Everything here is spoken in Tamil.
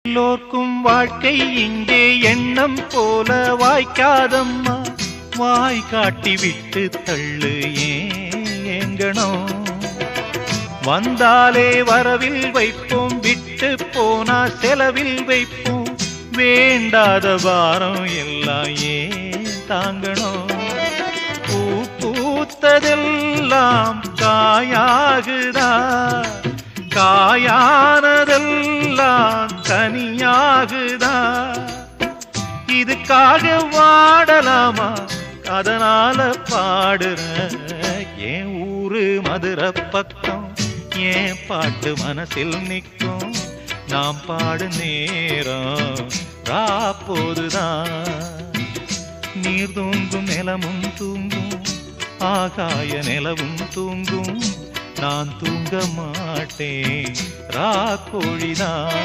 எல்லோர்க்கும் வாழ்க்கை இங்கே எண்ணம் போல வாய்க்காதம்மா. வாய் காட்டி விட்டு தள்ளு ஏங்கணும். வந்தாலே வரவில் வைப்போம், விட்டு போனா செலவில் வைப்போம். வேண்டாத பாரம் எல்லாம் ஏன் தாங்கணும். பூ பூத்ததெல்லாம் காயாகுதா, காயானதெல்லாம் கனியாகுதா. இதுக்காக வாடலாமா, அதனால பாடுற. என் ஊரு மதுரை பக்கம், என் பாட்டு மனசில் நிற்கும். நாம் பாடு நேரம் ராப்போதுதான். நீர் தூங்கும் நிலமும் தூங்கும், ஆகாய நிலவும் தூங்கும். நான் தூங்க மாட்டேன் ராக்கோழிதான்.